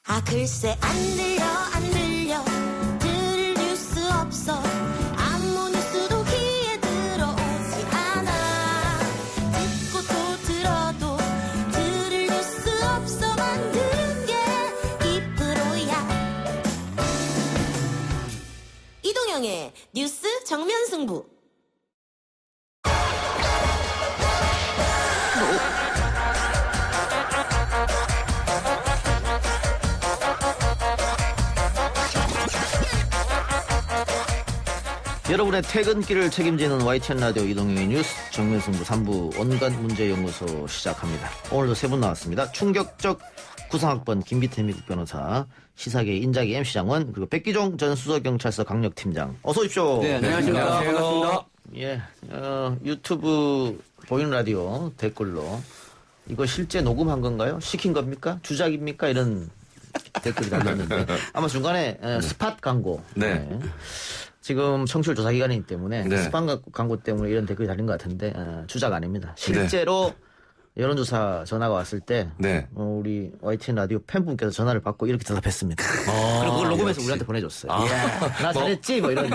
아 글쎄 안 들려 들을 뉴스 없어 아무 뉴스도 귀에 들어오지 않아 듣고 또 들어도 들을 뉴스 없어 만드는 게 2%야 이동영의 뉴스 정면승부 여러분의 퇴근길을 책임지는 YTN 라디오 이동영의 뉴스 정면승부 3부 온갖 문제연구소 시작합니다. 오늘도 세 분 나왔습니다. 충격적 구상학번 김기태 미국 변호사, 시사계 인자기 MC장원, 그리고 백기종 전 수서경찰서 강력팀장. 어서 오십시오. 네, 안녕하십니까. 반갑습니다. 예, 유튜브 보이는 라디오 댓글로 이거 실제 녹음한 건가요? 시킨 겁니까? 주작입니까? 이런 댓글이 달렸는데 아마 중간에 스팟 광고. 네. 지금 청취율 조사 기간이기 때문에 네. 스팟 광고 때문에 이런 댓글이 달린 것 같은데 주작 아닙니다. 실제로 여론조사 전화가 왔을 때 우리 YTN 라디오 팬분께서 전화를 받고 이렇게 대답했습니다. 그리고 그걸 녹음해서 우리한테 보내줬어요. 나 잘했지? 뭐 이런.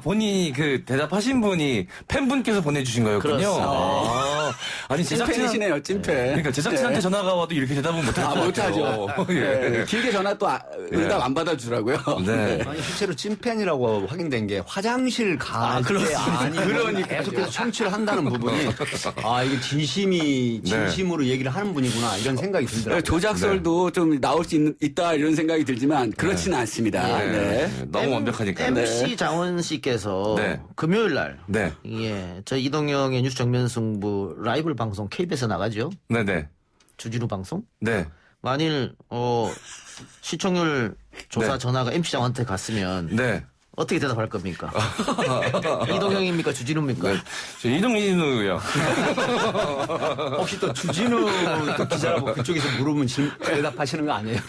본인이 그 대답하신 분이 팬분께서 보내주신 거였군요. 아니 찐팬이시네요, 찐팬. 그러니까 제작진한테 전화가 와도 이렇게 대답은 못하죠. 못하죠. 예. 길게 전화 또 응답 안 받아주더라고요. 네. 아니 실제로 찐팬이라고 확인된 게 화장실 갈때 아니 그러니까 계속해서 청취를 한다는 부분이 이게 진심으로 얘기를 하는 분이구나 이런 생각이 들더라고요. 조작설도 좀 나올 수 있다 이런 생각이 들지만 그렇지는 않습니다. 네. 너무 완벽하니까. MC 장원 씨께서 금요일 날 저희 이동영의 뉴스 정면승부 라이브 방송 KBS에 나가죠. 네네. 주진우 방송. 네. 만일 시청률 조사 전화가 MC 장원한테 갔으면 어떻게 대답할 겁니까? 이동영입니까? 주진우입니까? 저 이동진우요. 혹시 또 주진우 또 기자라고 그쪽에서 물으면 대답하시는 거 아니에요?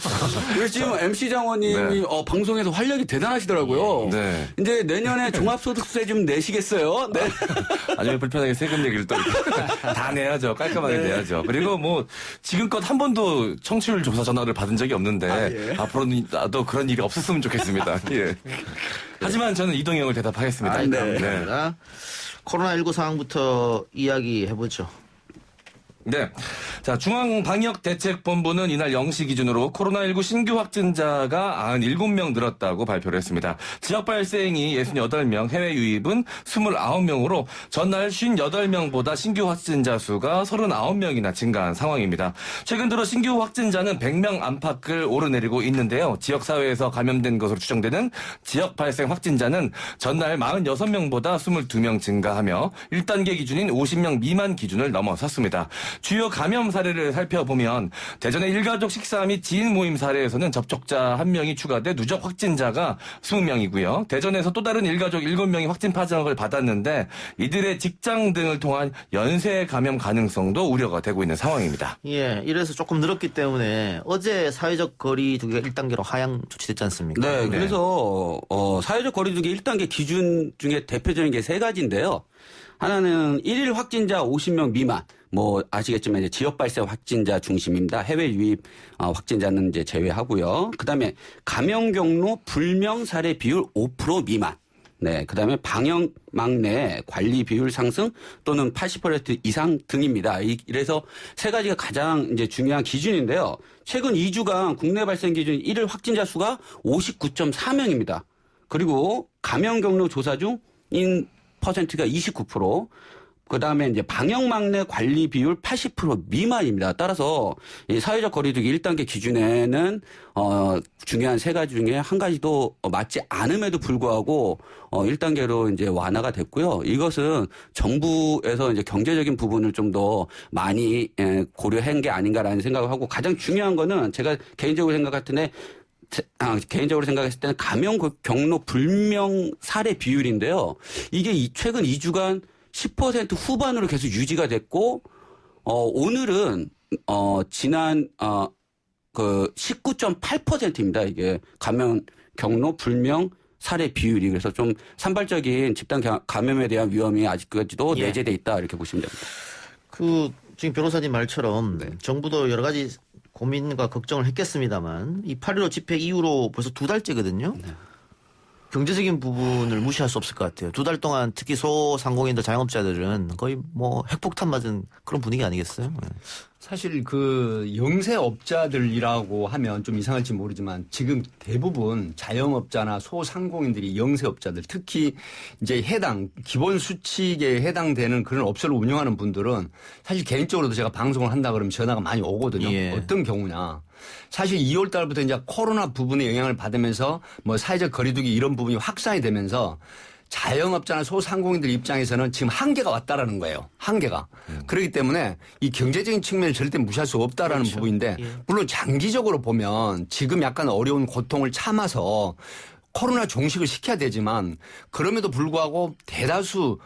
그래서 지금 MC 장원님이 방송에서 활약이 대단하시더라고요. 네. 이제 내년에 종합소득세 좀 내시겠어요? 네. 아니면 불편하게 세금 얘기를 또 다 내야죠. 깔끔하게 내야죠. 그리고 뭐 지금껏 한 번도 청취율 조사 전화를 받은 적이 없는데 앞으로는 나도 그런 일이 없었으면 좋겠습니다. 예. 하지만 저는 이동영을 대답하겠습니다. 감사합니다. 코로나19 상황부터 이야기해보죠. 네. 자, 중앙방역대책본부는 이날 0시 기준으로 코로나19 신규 확진자가 97명 늘었다고 발표를 했습니다. 지역 발생이 68명, 해외 유입은 29명으로 전날 58명보다 신규 확진자 수가 39명이나 증가한 상황입니다. 최근 들어 신규 확진자는 100명 안팎을 오르내리고 있는데요. 지역사회에서 감염된 것으로 추정되는 지역 발생 확진자는 전날 46명보다 22명 증가하며 1단계 기준인 50명 미만 기준을 넘어섰습니다. 주요 감염 사례를 살펴보면 대전의 일가족 식사 및 지인 모임 사례에서는 접촉자 1명이 추가돼 누적 확진자가 20명이고요. 대전에서 또 다른 일가족 7명이 확진 파장을 받았는데 이들의 직장 등을 통한 연쇄 감염 가능성도 우려가 되고 있는 상황입니다. 예, 이래서 조금 늘었기 때문에 어제 사회적 거리 두기가 1단계로 하향 조치됐지 않습니까? 네, 그래서 사회적 거리 두기 1단계 기준 중에 대표적인 게 3가지인데요. 하나는 1일 확진자 50명 미만. 뭐 아시겠지만 이제 지역 발생 확진자 중심입니다. 해외 유입 확진자는 이제 제외하고요. 그다음에 감염 경로 불명 사례 비율 5% 미만. 네, 그다음에 방역망 내 관리 비율 상승 또는 80% 이상 등입니다. 이래서 3가지가 가장 이제 중요한 기준인데요. 최근 2주간 국내 발생 기준 1일 확진자 수가 59.4명입니다. 그리고 감염 경로 조사 중인 퍼센트가 29%. 그다음에 이제 방역망 내 관리 비율 80% 미만입니다. 따라서 이 사회적 거리두기 1단계 기준에는 중요한 3가지 중에 한 가지도 맞지 않음에도 불구하고 1단계로 이제 완화가 됐고요. 이것은 정부에서 이제 경제적인 부분을 좀 더 많이 고려한 게 아닌가라는 생각을 하고 가장 중요한 거는 제가 개인적으로 생각할 텐데 개인적으로 생각했을 때는 감염 경로 불명 사례 비율인데요. 이게 최근 2주간 10% 후반으로 계속 유지가 됐고, 오늘은, 지난, 19.8%입니다. 이게 감염 경로 불명 사례 비율이. 그래서 좀 산발적인 집단 감염에 대한 위험이 아직까지도 내재돼 있다. 이렇게 보시면 됩니다. 지금 변호사님 말처럼 정부도 여러 가지 고민과 걱정을 했겠습니다만 이 8.15 집회 이후로 벌써 2달째거든요. 네. 경제적인 부분을 무시할 수 없을 것 같아요. 2달 동안 특히 소상공인들 자영업자들은 거의 뭐 핵폭탄 맞은 그런 분위기 아니겠어요? 네. 사실 그 영세업자들이라고 하면 좀 이상할지 모르지만 지금 대부분 자영업자나 소상공인들이 영세업자들 특히 이제 기본 수칙에 해당되는 그런 업소를 운영하는 분들은 사실 개인적으로도 제가 방송을 한다 그러면 전화가 많이 오거든요. 예. 어떤 경우냐. 사실 2월 달부터 이제 코로나 부분에 영향을 받으면서 뭐 사회적 거리두기 이런 부분이 확산이 되면서 자영업자나 소상공인들 입장에서는 지금 한계가 왔다라는 거예요. 한계가. 그렇기 때문에 이 경제적인 측면을 절대 무시할 수 없다라는 그렇죠. 부분인데 예. 물론 장기적으로 보면 지금 약간 어려운 고통을 참아서 코로나 종식을 시켜야 되지만 그럼에도 불구하고 대다수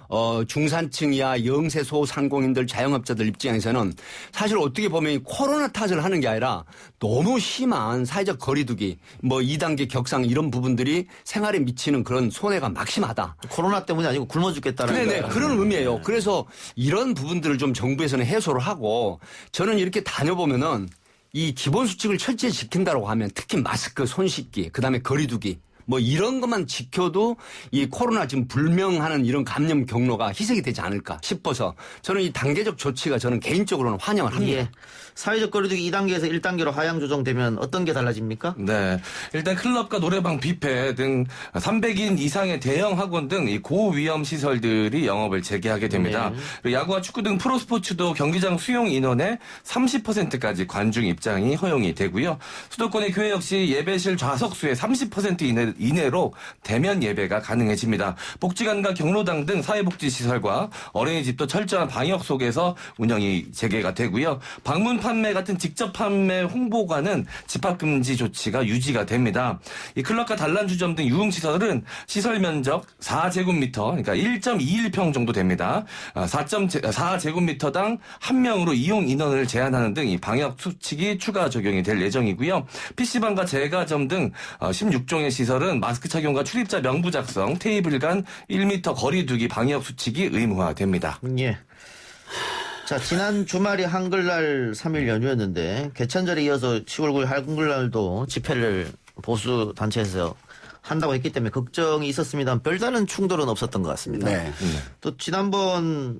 중산층이야 영세 소상공인들 자영업자들 입장에서는 사실 어떻게 보면 코로나 탓을 하는 게 아니라 너무 심한 사회적 거리두기 뭐 2단계 격상 이런 부분들이 생활에 미치는 그런 손해가 막심하다. 코로나 때문이 아니고 굶어 죽겠다라는 네네 거예요. 그런 의미예요. 그래서 이런 부분들을 좀 정부에서는 해소를 하고 저는 이렇게 다녀보면은 이 기본 수칙을 철저히 지킨다고 하면 특히 마스크, 손 씻기, 그다음에 거리두기 뭐 이런 것만 지켜도 이 코로나 지금 불명하는 이런 감염 경로가 희석이 되지 않을까 싶어서 저는 이 단계적 조치가 저는 개인적으로는 환영을 합니다. 예. 사회적 거리두기 2단계에서 1단계로 하향 조정되면 어떤 게 달라집니까? 네. 일단 클럽과 노래방, 뷔페 등 300인 이상의 대형 학원 등 이 고위험 시설들이 영업을 재개하게 됩니다. 네. 그리고 야구와 축구 등 프로스포츠도 경기장 수용 인원의 30%까지 관중 입장이 허용이 되고요. 수도권의 교회 역시 예배실 좌석수의 30% 이내로 대면 예배가 가능해집니다. 복지관과 경로당 등 사회복지시설과 어린이집도 철저한 방역 속에서 운영이 재개가 되고요. 방문 판매 같은 직접 판매 홍보관은 집합금지 조치가 유지가 됩니다. 이 클럽과 단란주점 등 유흥시설은 시설 면적 4제곱미터, 그러니까 1.21평 정도 됩니다. 4제곱미터당 한 명으로 이용 인원을 제한하는 등 이 방역 수칙이 추가 적용이 될 예정이고요. PC방과 제과점 등 16종의 시설은 마스크 착용과 출입자 명부 작성, 테이블 간 1m 거리두기 방역 수칙이 의무화됩니다. 예. 자, 지난 주말이 한글날 3일 연휴였는데 개천절에 이어서 10월 9일 한글날도 집회를 보수 단체에서 한다고 했기 때문에 걱정이 있었습니다만 별다른 충돌은 없었던 것 같습니다. 네. 또 지난번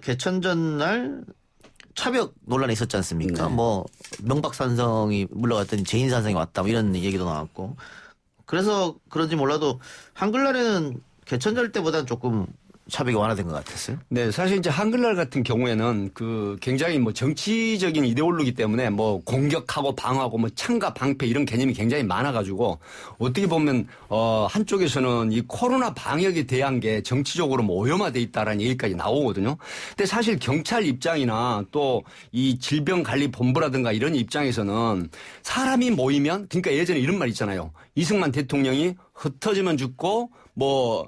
개천전 날 차벽 논란이 있었지 않습니까? 네. 뭐 명박산성이 물러갔더니 제인산성이 왔다 뭐 이런 얘기도 나왔고 그래서 그런지 몰라도 한글날에는 개천절 때보다는 조금 차벽이 완화된 것 같았어요. 네, 사실 이제 한글날 같은 경우에는 그 굉장히 뭐 정치적인 이데올로기 때문에 뭐 공격하고 방어하고 뭐 창가 방패 이런 개념이 굉장히 많아가지고 어떻게 보면 한쪽에서는 이 코로나 방역에 대한 게 정치적으로 뭐 오염화돼 있다라는 얘기까지 나오거든요. 근데 사실 경찰 입장이나 또 이 질병관리본부라든가 이런 입장에서는 사람이 모이면 그러니까 예전에 이런 말 있잖아요. 이승만 대통령이 흩어지면 죽고 뭐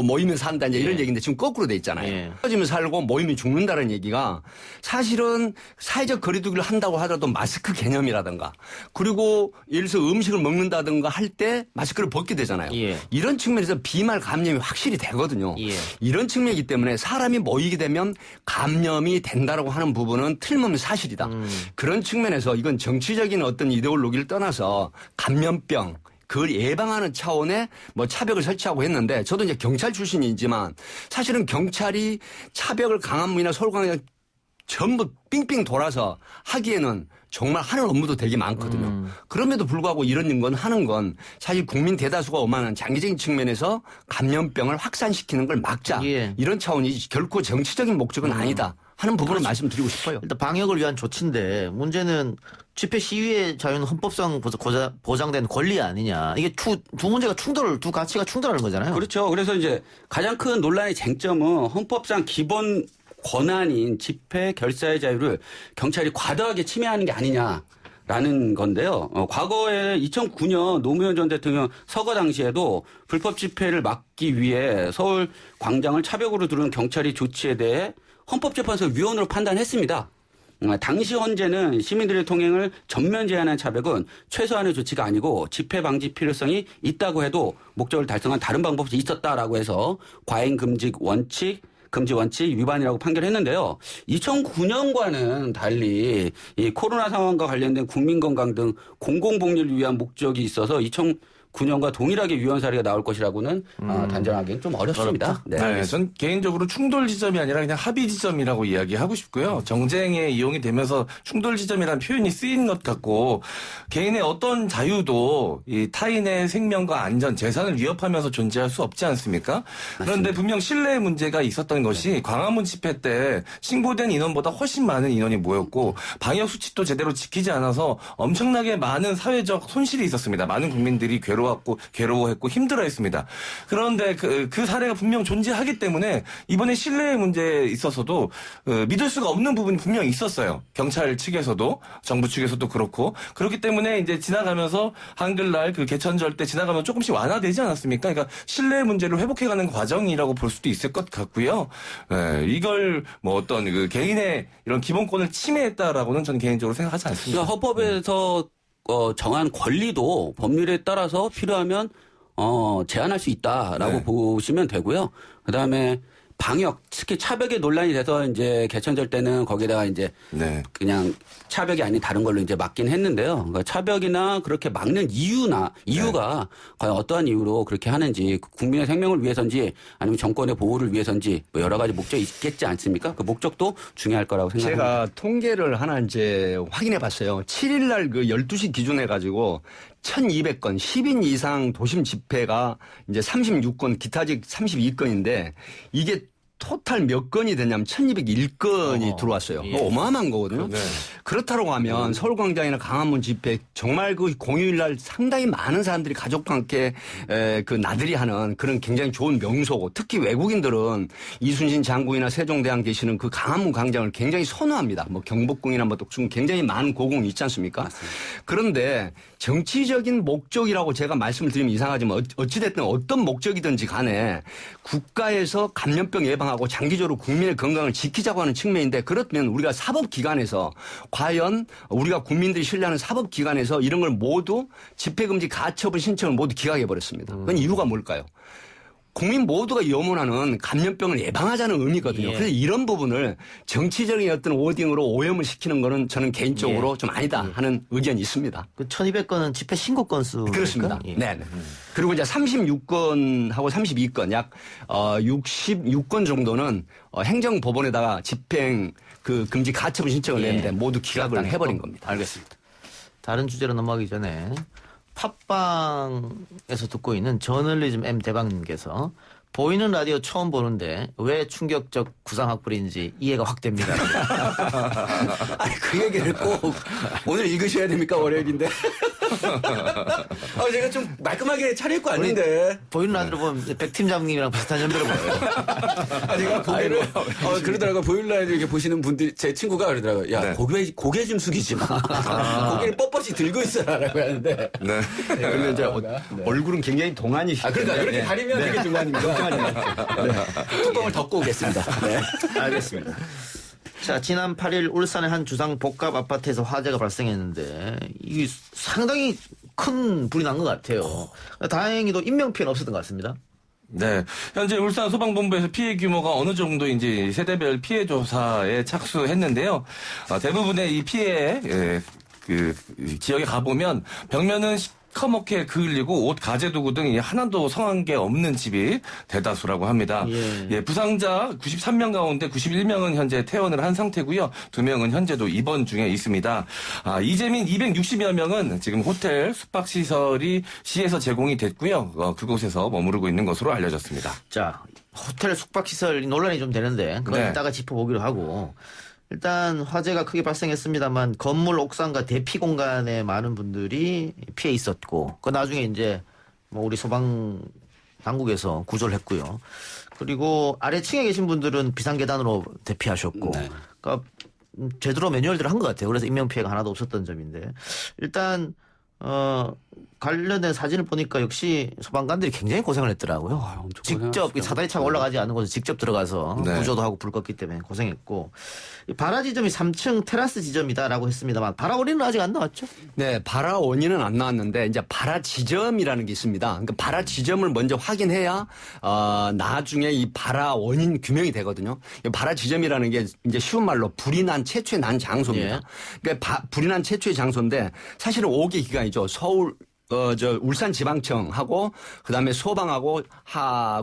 모이면 산다 이제 이런 얘기인데 지금 거꾸로 돼 있잖아요. 예. 흩어지면 살고 모이면 죽는다는 얘기가 사실은 사회적 거리두기를 한다고 하더라도 마스크 개념이라든가 그리고 예를 들어서 음식을 먹는다든가 할 때 마스크를 벗게 되잖아요. 예. 이런 측면에서 비말 감염이 확실히 되거든요. 예. 이런 측면이기 때문에 사람이 모이게 되면 감염이 된다라고 하는 부분은 틀림없는 사실이다. 그런 측면에서 이건 정치적인 어떤 이데올로기를 떠나서 감염병 그걸 예방하는 차원의 뭐 차벽을 설치하고 했는데 저도 이제 경찰 출신이지만 사실은 경찰이 차벽을 강안문이나 서울광장 전부 삥삥 돌아서 하기에는 정말 하는 업무도 되게 많거든요. 그럼에도 불구하고 이런 건 하는 건 사실 국민 대다수가 오만한 장기적인 측면에서 감염병을 확산시키는 걸 막자. 예. 이런 차원이지 결코 정치적인 목적은 아니다 하는 부분을 말씀드리고 싶어요. 일단 방역을 위한 조치인데 문제는 집회 시위의 자유는 헌법상 보장된 권리 아니냐. 이게 두 문제가 두 가치가 충돌하는 거잖아요. 그렇죠. 그래서 이제 가장 큰 논란의 쟁점은 헌법상 기본 권한인 집회 결사의 자유를 경찰이 과도하게 침해하는 게 아니냐라는 건데요. 과거에 2009년 노무현 전 대통령 서거 당시에도 불법 집회를 막기 위해 서울 광장을 차벽으로 두른 경찰의 조치에 대해 헌법재판소 위헌으로 판단했습니다. 당시 헌재는 시민들의 통행을 전면 제한한 차벽은 최소한의 조치가 아니고 집회 방지 필요성이 있다고 해도 목적을 달성한 다른 방법이 있었다라고 해서 과잉 금지 원칙, 금지 원칙 위반이라고 판결했는데요. 2009년과는 달리 이 코로나 상황과 관련된 국민 건강 등 공공복리를 위한 목적이 있어서 2009년과 동일하게 유언 사례가 나올 것이라고는 단정하기는 좀 어렵습니다. 네, 전 개인적으로 충돌 지점이 아니라 그냥 합의 지점이라고 이야기하고 싶고요. 정쟁에 이용이 되면서 충돌 지점이라는 표현이 쓰인 것 같고 개인의 어떤 자유도 이 타인의 생명과 안전, 재산을 위협하면서 존재할 수 없지 않습니까? 그런데 분명 신뢰의 문제가 있었던 것이 광화문 집회 때 신고된 인원보다 훨씬 많은 인원이 모였고 방역 수칙도 제대로 지키지 않아서 엄청나게 많은 사회적 손실이 있었습니다. 많은 국민들이 괴로워했고 힘들어했습니다. 그런데 그 사례가 분명 존재하기 때문에 이번에 신뢰의 문제에 있어서도 믿을 수가 없는 부분이 분명 있었어요. 경찰 측에서도 정부 측에서도 그렇고 그렇기 때문에 이제 지나가면서 한글날 그 개천절 때 지나가면 조금씩 완화되지 않았습니까? 그러니까 신뢰의 문제를 회복해가는 과정이라고 볼 수도 있을 것 같고요. 이걸 뭐 어떤 그 개인의 이런 기본권을 침해했다라고는 저는 개인적으로 생각하지 않습니다. 그러니까 헌법에서 정한 권리도 법률에 따라서 필요하면 제한할 수 있다라고 네. 보시면 되고요. 그다음에 방역, 특히 차벽에 논란이 돼서 이제 개천절 때는 거기다가 이제 네. 그냥 차벽이 아닌 다른 걸로 이제 막긴 했는데요. 그러니까 차벽이나 그렇게 막는 이유가 과연 어떠한 이유로 그렇게 하는지 국민의 생명을 위해서인지 아니면 정권의 보호를 위해서인지 뭐 여러 가지 목적이 있겠지 않습니까? 그 목적도 중요할 거라고 생각합니다. 제가 통계를 하나 이제 확인해 봤어요. 7일 날 그 12시 기준해 가지고 1200건 10인 이상 도심 집회가 이제 36건 기타직 32건인데 이게 토탈 몇 건이 되냐면 1201건이 들어왔어요. 예. 어마어마한 거거든요. 네. 그렇다고 하면 서울광장이나 강화문 집회 정말 그 공휴일 날 상당히 많은 사람들이 가족과 함께 그 나들이 하는 그런 굉장히 좋은 명소고 특히 외국인들은 이순신 장군이나 세종대왕 계시는 그 강화문 광장을 굉장히 선호합니다. 뭐 경복궁이나 뭐 독충 굉장히 많은 고궁이 있지 않습니까? 맞습니다. 그런데 정치적인 목적이라고 제가 말씀을 드리면 이상하지만 어찌됐든 어떤 목적이든지 간에 국가에서 감염병 예방하고 장기적으로 국민의 건강을 지키자고 하는 측면인데 그렇다면 우리가 사법기관에서 과연 우리가 국민들이 신뢰하는 사법기관에서 이런 걸 모두 집회금지 가처분 신청을 모두 기각해버렸습니다. 그건 이유가 뭘까요? 국민 모두가 염원하는 감염병을 예방하자는 의미거든요. 예. 그래서 이런 부분을 정치적인 어떤 워딩으로 오염을 시키는 거는 저는 개인적으로 좀 아니다 하는 의견이 있습니다. 그 1200건은 집회 신고 건수. 그렇습니다. 예. 네. 그리고 이제 36건하고 32건 약 66건 정도는 행정법원에다가 집행 그 금지 가처분 신청을 예. 냈는데 모두 기각을 해버린 겁니다. 알겠습니다. 다른 주제로 넘어가기 전에 팟빵에서 듣고 있는 저널리즘 M 대방님께서 보이는 라디오 처음 보는데 왜 충격적 구상학벌인지 이해가 확 됩니다. 아니, 그 얘기를 꼭 오늘 읽으셔야 됩니까? 월요일인데. 제가 좀 말끔하게 차릴 거 아닌데. 보이는 라디오 보면 백 팀장님이랑 비슷한 연배로 보여요. 제가 고개를 그러더라고요. 보이는 라디오 이렇게 보시는 분들 제 친구가 그러더라고요. 야, 네. 고개 좀 숙이지 마. 고개를 뻣뻣이 들고 있어라라고 하는데. 네. 그런데 이제 얼굴은 굉장히 동안이 그러니까 이렇게 가리면 되게 중요합니다. 뚜껑을 덮고 오겠습니다. 네. 알겠습니다. 자, 지난 8일 울산의 한 주상 복합 아파트에서 화재가 발생했는데 이게 상당히 큰 불이 난 것 같아요. 다행히도 인명피해는 없었던 것 같습니다. 네. 현재 울산 소방본부에서 피해 규모가 어느 정도인지 세대별 피해 조사에 착수했는데요. 대부분의 이 피해, 그 지역에 가보면 벽면은 시커멓게 그을리고 옷, 가재 도구 등 하나도 성한 게 없는 집이 대다수라고 합니다. 예. 부상자 93명 가운데 91명은 현재 퇴원을 한 상태고요. 2명은 현재도 입원 중에 있습니다. 이재민 260여 명은 지금 호텔 숙박시설이 시에서 제공이 됐고요. 그곳에서 머무르고 있는 것으로 알려졌습니다. 자, 호텔 숙박시설 논란이 좀 되는데 그건 네. 이따가 짚어보기로 하고 일단 화재가 크게 발생했습니다만 건물 옥상과 대피 공간에 많은 분들이 피해 있었고 그 나중에 이제 뭐 우리 소방 당국에서 구조를 했고요. 그리고 아래층에 계신 분들은 비상계단으로 대피하셨고 네. 그러니까 제대로 매뉴얼대로 한 것 같아요. 그래서 인명피해가 하나도 없었던 점인데 일단 관련된 사진을 보니까 역시 소방관들이 굉장히 고생을 했더라고요. 엄청 직접 고생하시죠. 사다리차가 올라가지 않은 곳에 직접 들어가서 네. 구조도 하고 불 껐기 때문에 고생했고 이 발화 지점이 3층 테라스 지점이다라고 했습니다만 발화 원인은 아직 안 나왔죠? 네, 발화 원인은 안 나왔는데 이제 발화 지점이라는 게 있습니다. 그러니까 발화 지점을 먼저 확인해야 나중에 이 발화 원인 규명이 되거든요. 이 발화 지점이라는 게 이제 쉬운 말로 불이 난 최초의 난 장소입니다. 예. 그러니까 불이 난 최초의 장소인데 사실은 5개 기관이죠. 서울 울산지방청하고 그다음에 소방하고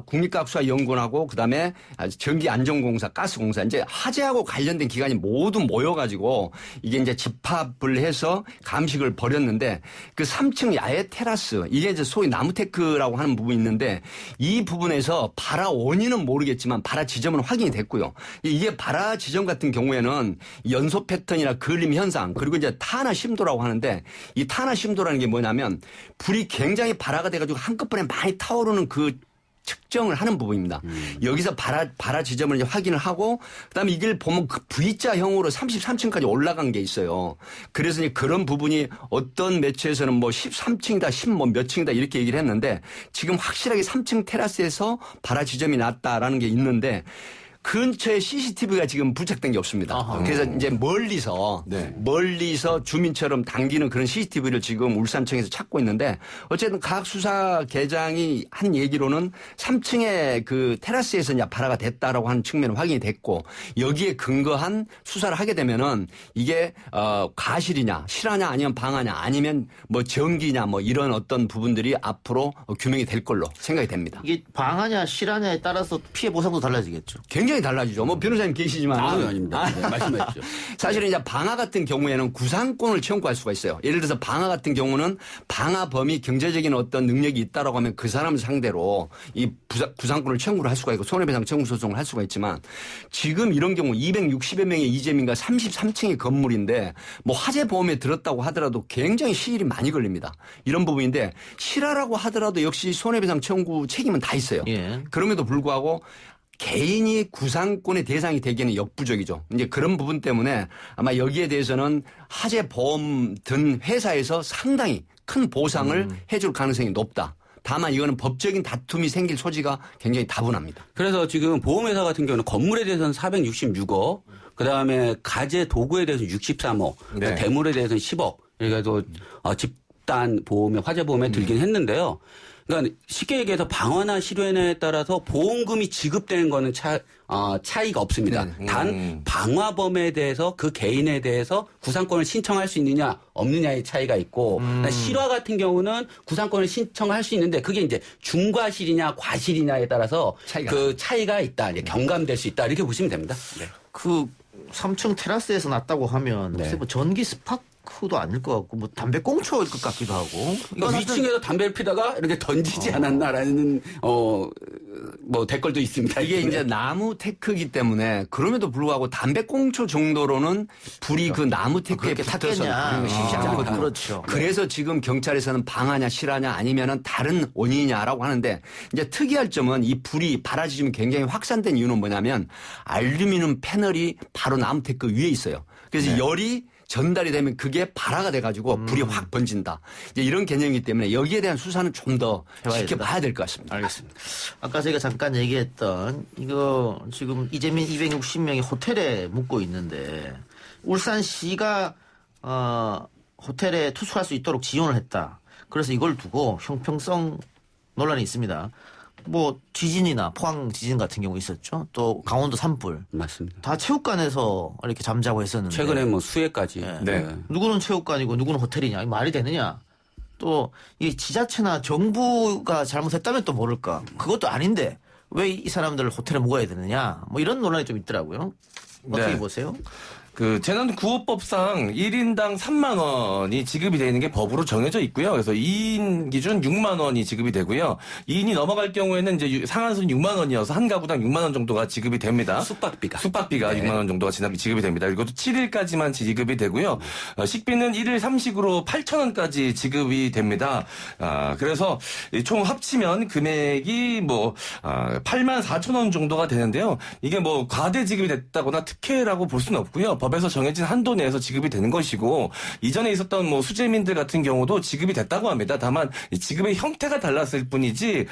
국립과학수사연구원하고 그다음에 전기안전공사, 가스공사 이제 화재하고 관련된 기관이 모두 모여가지고 이게 이제 집합을 해서 감식을 벌였는데 그 3층 야외 테라스 이게 이제 소위 나무테크라고 하는 부분이 있는데 이 부분에서 발화 원인은 모르겠지만 발화 지점은 확인이 됐고요. 이게 발화 지점 같은 경우에는 연소 패턴이나 그을림 현상 그리고 이제 탄화 심도라고 하는데 이 탄화 심도라는 게 뭐냐면 불이 굉장히 발화가 돼가지고 한꺼번에 많이 타오르는 그 측정을 하는 부분입니다. 여기서 발화 지점을 이제 확인을 하고 그다음에 이걸 보면 그 V자형으로 33층까지 올라간 게 있어요. 그래서 이제 그런 부분이 어떤 매체에서는 뭐 13층이다, 10 몇 층이다 이렇게 얘기를 했는데 지금 확실하게 3층 테라스에서 발화 지점이 났다라는 게 있는데 근처에 CCTV가 지금 부착된 게 없습니다. 아하. 그래서 이제 멀리서 주민처럼 당기는 그런 CCTV를 지금 울산청에서 찾고 있는데 어쨌든 과학수사계장이 한 얘기로는 3층에 그 테라스에서 이제 발화가 됐다라고 하는 측면은 확인이 됐고 여기에 근거한 수사를 하게 되면은 이게 과실이냐 실화냐 아니면 방화냐 아니면 뭐 전기냐 뭐 이런 어떤 부분들이 앞으로 규명이 될 걸로 생각이 됩니다. 이게 방하냐 실하냐에 따라서 피해 보상도 달라지겠죠. 굉장히 달라지죠. 뭐 변호사님 계시지만 아닙니다. 네, 말씀해 주시죠. 사실은 이제 방화 같은 경우에는 구상권을 청구할 수가 있어요. 예를 들어서 방화 같은 경우는 방화범이 경제적인 어떤 능력이 있다라고 하면 그 사람 상대로 이 구상권을 청구를 할 수가 있고 손해배상 청구 소송을 할 수가 있지만 지금 이런 경우 260여 명의 이재민가 33층의 건물인데 뭐 화재 보험에 들었다고 하더라도 굉장히 시일이 많이 걸립니다. 이런 부분인데 실화라고 하더라도 역시 손해배상 청구 책임은 다 있어요. 예. 그럼에도 불구하고 개인이 구상권의 대상이 되기에는 역부족이죠. 이제 그런 부분 때문에 아마 여기에 대해서는 화재 보험 든 회사에서 상당히 큰 보상을 해줄 가능성이 높다. 다만 이거는 법적인 다툼이 생길 소지가 굉장히 다분합니다. 그래서 지금 보험회사 같은 경우는 건물에 대해서는 466억, 그다음에 가재 도구에 대해서는 63억, 네. 대물에 대해서는 10억. 그래서 집단 보험에 화재 보험에 들긴 했는데요. 그러니까 쉽게 얘기해서 방화나 실외에 따라서 보험금이 지급되는 거는 차이가 없습니다. 단 방화범에 대해서 그 개인에 대해서 구상권을 신청할 수 있느냐 없느냐의 차이가 있고 실화 같은 경우는 구상권을 신청할 수 있는데 그게 이제 중과실이냐 과실이냐에 따라서 그 차이가 있다. 이제 경감될 수 있다. 이렇게 보시면 됩니다. 네. 그 3층 테라스에서 났다고 하면 네. 글쎄 뭐 전기 스파크도 아닐 것 같고 뭐 담배 꽁초일 것 같기도 하고. 그러니까 위층에서 담배를 피다가 이렇게 던지지 않았나라는 뭐 댓글도 있습니다. 이게 이제 나무 테크이기 때문에 그럼에도 불구하고 담배꽁초 정도로는 불이 그 나무 테크에 그렇게 붙어서 탔겠냐. 쉽지 않거든요. 그렇죠. 그래서 지금 경찰에서는 방화냐 실화냐 아니면은 다른 원인이냐라고 하는데 이제 특이할 점은 이 불이 발화지점이 굉장히 확산된 이유는 뭐냐면 알루미늄 패널이 바로 나무 테크 위에 있어요. 그래서 열이 전달이 되면 그게 발화가 돼가지고 불이 확 번진다. 이제 이런 개념이기 때문에 여기에 대한 수사는 좀 더 지켜봐야 될 것 같습니다. 알겠습니다. 아까 저희가 잠깐 얘기했던 이거 지금 이재민 260명이 호텔에 묵고 있는데 울산시가 호텔에 투숙할 수 있도록 지원을 했다. 그래서 이걸 두고 형평성 논란이 있습니다. 뭐 지진이나 포항 지진 같은 경우 있었죠. 또 강원도 산불. 맞습니다. 다 체육관에서 이렇게 잠자고 했었는데. 최근에 뭐 수해까지. 네. 누구는 체육관이고 누구는 호텔이냐. 이게 말이 되느냐. 또 이 지자체나 정부가 잘못했다면 또 모를까. 그것도 아닌데 왜 이 사람들을 호텔에 묵어야 되느냐. 뭐 이런 논란이 좀 있더라고요. 어떻게 네. 보세요? 그 재난구호법상 1인당 3만 원이 지급이 되는 게 법으로 정해져 있고요. 그래서 2인 기준 6만 원이 지급이 되고요. 2인이 넘어갈 경우에는 이제 상한선이 6만 원이어서 한 가구당 6만 원 정도가 지급이 됩니다. 숙박비가. 숙박비가 6만 원 정도가 지급이 됩니다. 그리고 또 7일까지만 지급이 되고요. 식비는 1일 3식으로 8천 원까지 지급이 됩니다. 그래서 총 합치면 금액이 뭐 8만 4천 원 정도가 되는데요. 이게 뭐 과대 지급이 됐다거나 특혜라고 볼 수는 없고요. 법에서 정해진 한도 내에서 지급이 되는 것이고 이전에 있었던 뭐 수재민들 같은 경우도 지급이 됐다고 합니다. 다만 이 지급의 형태가 달랐을 뿐이지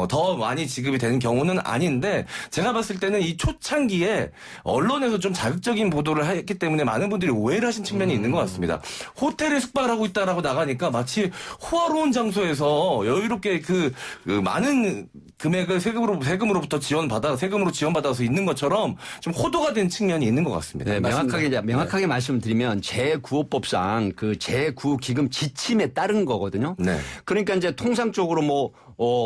더 많이 지급이 되는 경우는 아닌데 제가 봤을 때는 이 초창기에 언론에서 좀 자극적인 보도를 했기 때문에 많은 분들이 오해를 하신 측면이 있는 것 같습니다. 호텔에 숙박을 하고 있다라고 나가니까 마치 호화로운 장소에서 여유롭게 그 많은 금액을 세금으로부터 세금으로 지원받아서 있는 것처럼 좀 호도가 된 측면이 있는 것 같습니다. 네, 명확하게 말씀드리면 제9호법상 그 제9기금 지침에 따른 거거든요. 네. 그러니까 이제 통상적으로 뭐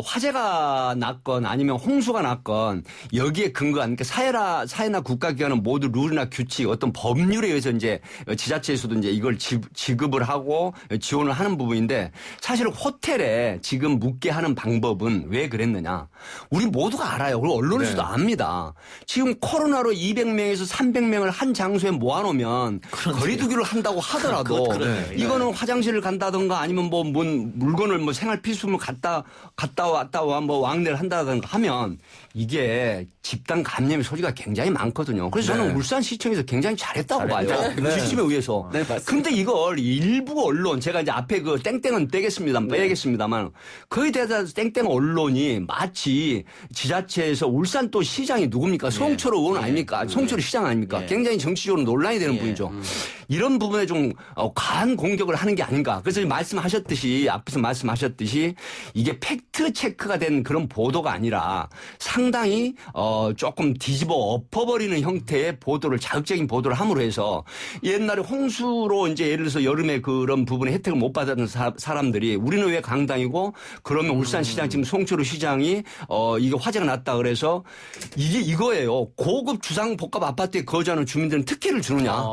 화재가 났건 아니면 홍수가 났건 여기에 근거한 그러니까 사회나 국가기관은 모두 룰이나 규칙 어떤 법률에 의해서 이제 지자체에서도 이제 이걸 지급을 하고 지원을 하는 부분인데 사실 호텔에 지금 묵게 하는 방법은 왜 그랬느냐. 우리 모두가 알아요. 그리고 언론에서도 압니다. 지금 코로나로 200명에서 300명을 한 장소에 모아놓으면 거리두기를 한다고 하더라도 이거는 화장실을 간다든가 아니면 뭐 물건을 뭐 생활 필수물 갔다 왔다 뭐 왕래를 한다든가 하면 이게 집단 감염의 소지가 굉장히 많거든요. 그래서 저는 울산시청에서 굉장히 잘했다고 봐요. 지침에 의해서. 네, 맞습니다. 근데 이걸 일부 언론 제가 이제 앞에 그 땡땡은 빼겠습니다만 거의 대다수 땡땡 언론이 마치 지자체에서 울산 또 시장이 누굽니까? 송철호 의원 아닙니까? 송철호 시장 아닙니까? 굉장히 정치적으로 논란이 되는 분이죠. 이런 부분에 좀 과한 공격을 하는 게 아닌가. 그래서 앞에서 말씀하셨듯이 이게 팩트 체크가 된 그런 보도가 아니라 상당히 조금 뒤집어 엎어버리는 형태의 보도를 자극적인 보도를 함으로 해서 옛날에 홍수로 이제 예를 들어서 여름에 그런 부분에 혜택을 못 받았던 사람들이 우리는 왜 강당이고 그러면 울산시장 지금 송철호 시장이 이게 화재가 났다 그래서 이거예요. 고급 주상복합 아파트에 거주하는 주민들은 특혜를 주느냐.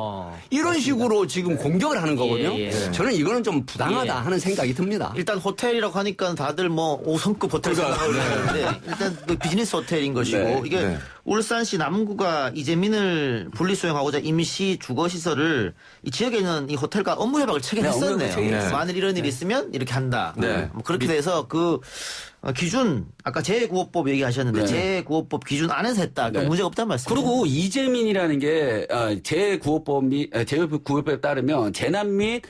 이런 식으로 지금 공격을 하는 거거든요. 저는 이거는 좀 부당하다 하는 생각이 듭니다. 일단 호텔이라고 하니까 다들 뭐 5성급 호텔 생각을 하는데 일단 그 비즈니스 호텔인 것이고 이게 울산시 남구가 이재민을 분리수용하고자 임시 주거시설을 이 지역에 있는 이 호텔과 업무 협약을 체결했었네요. 만일 이런 일이 있으면 이렇게 한다. 뭐 그렇게 돼서 그 기준 아까 제9호법 얘기하셨는데 제9호법 기준 안에서 했다. 그러니까 문제가 없다는 말씀이죠. 그리고 이재민이라는 게 제9호법에 따르면 재난 및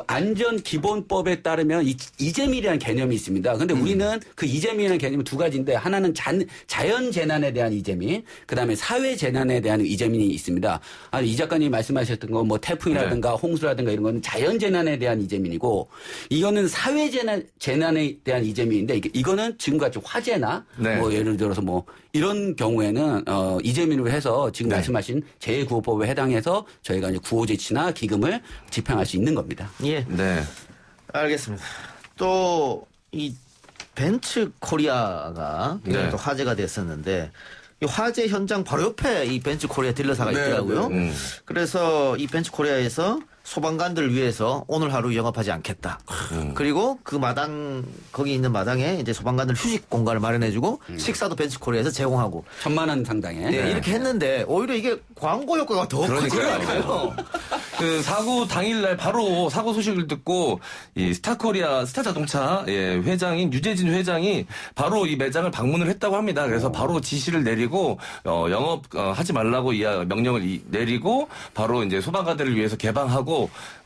안전기본법에 따르면 이재민이라는 개념이 있습니다. 그런데 우리는 그 이재민이라는 개념은 두 가지인데 하나는 자연재난에 대한 이재민, 그다음에 사회재난에 대한 이재민이 있습니다. 이 작가님이 말씀하셨던 거 뭐 태풍이라든가 홍수라든가 이런 건 자연재난에 대한 이재민이고 이거는 사회재난에 대한 이재민인데 이거는 지금같이 화재나 뭐 예를 들어서 뭐 이런 경우에는 이재민으로 해서 지금 말씀하신 제9호법에 해당해서 저희가 이제 구호조치나 기금을 집행할 수 있는 겁니다. 예. 네. 알겠습니다. 또 이 벤츠 코리아가 또 화제가 됐었는데 이 화재 현장 바로 옆에 이 벤츠 코리아 딜러사가 있더라고요. 그래서 이 벤츠 코리아에서 소방관들을 위해서 오늘 하루 영업하지 않겠다. 그리고 그 거기 있는 마당에 이제 소방관들 휴식 공간을 마련해주고 식사도 벤츠 코리아에서 제공하고. 1,000만 원 상당의. 이렇게 했는데 오히려 이게 광고 효과가 더 커지더라고요. 그 사고 당일날 바로 사고 소식을 듣고 이 스타자동차 회장인 유재진 회장이 바로 이 매장을 방문을 했다고 합니다. 그래서 바로 지시를 내리고 영업하지 말라고 명령을 내리고 바로 이제 소방관들을 위해서 개방하고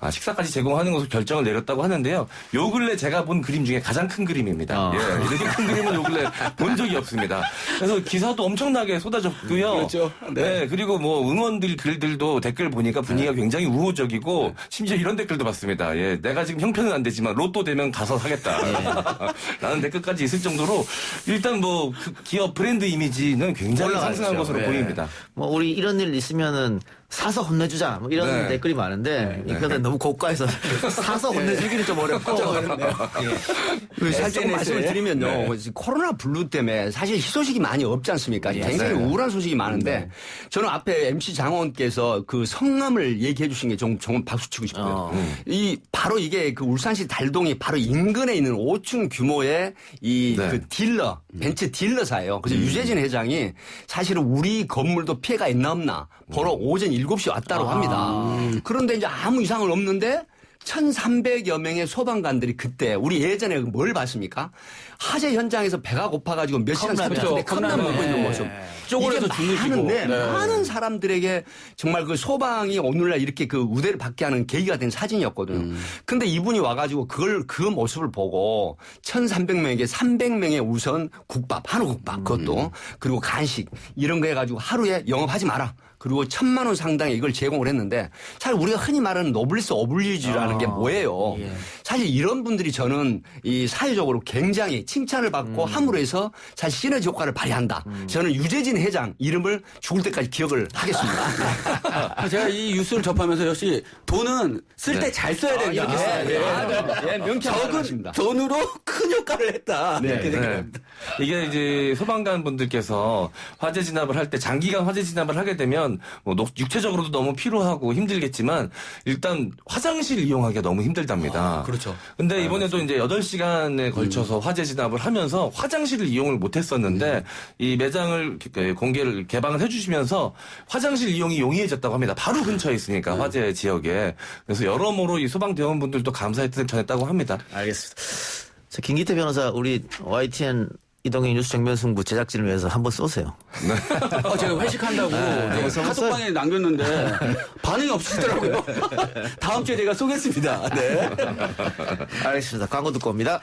식사까지 제공하는 것으로 결정을 내렸다고 하는데요. 요 근래 제가 본 그림 중에 가장 큰 그림입니다. 이렇게 큰 그림은 요 근래 본 적이 없습니다. 그래서 기사도 엄청나게 쏟아졌고요. 그렇죠. 네. 그리고 뭐 응원들 글들도 댓글 보니까 분위기가 굉장히 우호적이고 심지어 이런 댓글도 봤습니다. 내가 지금 형편은 안 되지만 로또 되면 가서 사겠다. 라는 댓글까지 있을 정도로 일단 뭐 그 기업 브랜드 이미지는 굉장히 상승한 것으로 보입니다. 뭐 우리 이런 일 있으면은 사서 혼내주자 뭐 이런 댓글이 많은데 이거는 너무 고가해서 사서 혼내주기는 좀 어렵고 살짝 말씀을 드리면요. 코로나 블루 때문에 사실 희소식이 많이 없지 않습니까? 굉장히 우울한 소식이 많은데 저는 앞에 MC 장원께서 그 성함을 얘기해 주신 게 정말 박수치고 싶어요. 바로 이게 그 울산시 달동이 바로 인근에 있는 5층 규모의 그 딜러, 벤츠 딜러사예요. 그래서 유재진 회장이 사실은 우리 건물도 피해가 있나 없나 보러 오전 7시 왔다고 합니다. 그런데 이제 아무 이상은 없는데 1,300여 명의 소방관들이 그때 우리 예전에 뭘 봤습니까? 화재 현장에서 배가 고파가지고 몇 시간 컵라면. 컵라면 컵라면 먹고 있는 모습. 쪼그려서 이게 주무시고. 많은데 네. 많은 사람들에게 정말 그 소방이 오늘날 이렇게 그 우대를 받게 하는 계기가 된 사진이었거든요. 근데 이분이 와가지고 그 모습을 보고 1,300명에게 300명의 우선 국밥, 한우국밥 그것도 그리고 간식 이런 거 해가지고 하루에 영업하지 마라. 그리고 1,000만 원 상당의 이걸 제공을 했는데 사실 우리가 흔히 말하는 노블리스 오블리주라는 게 뭐예요? 사실 이런 분들이 저는 이 사회적으로 굉장히 칭찬을 받고 함으로 해서 사실 시너지 효과를 발휘한다. 저는 유재진 회장 이름을 죽을 때까지 기억을 하겠습니다. 제가 이 뉴스를 접하면서 역시 돈은 쓸 때 잘 써야 된다. 이렇게 써야 돼요. 예, 명쾌하게 적은 말씀입니다. 돈으로 큰 효과를 했다. 네, 이렇게 네. 생각합니다. 이게 이제 소방관 분들께서 화재 진압을 할 때 장기간 화재 진압을 하게 되면 뭐 육체적으로도 너무 피로하고 힘들겠지만 일단 화장실 이용하기가 너무 힘들답니다. 그렇죠. 근데 이번에도 이제 8시간에 걸쳐서 화재 진압을 하면서 화장실을 이용을 못 했었는데 이 매장을 공개를 개방을 해 주시면서 화장실 이용이 용이해졌다고 합니다. 바로 근처에 있으니까 화재 지역에. 그래서 여러모로 이 소방대원분들도 감사의 뜻을 전했다고 합니다. 알겠습니다. 자, 김기태 변호사, 우리 YTN 이동형 뉴스 정면 승부 제작진을 위해서 한번 쏘세요. 제가 회식한다고 네. 제가 카톡방에 남겼는데 반응이 없으시더라고요. 다음 주에 제가 쏘겠습니다. 네. 알겠습니다. 광고 듣고 옵니다.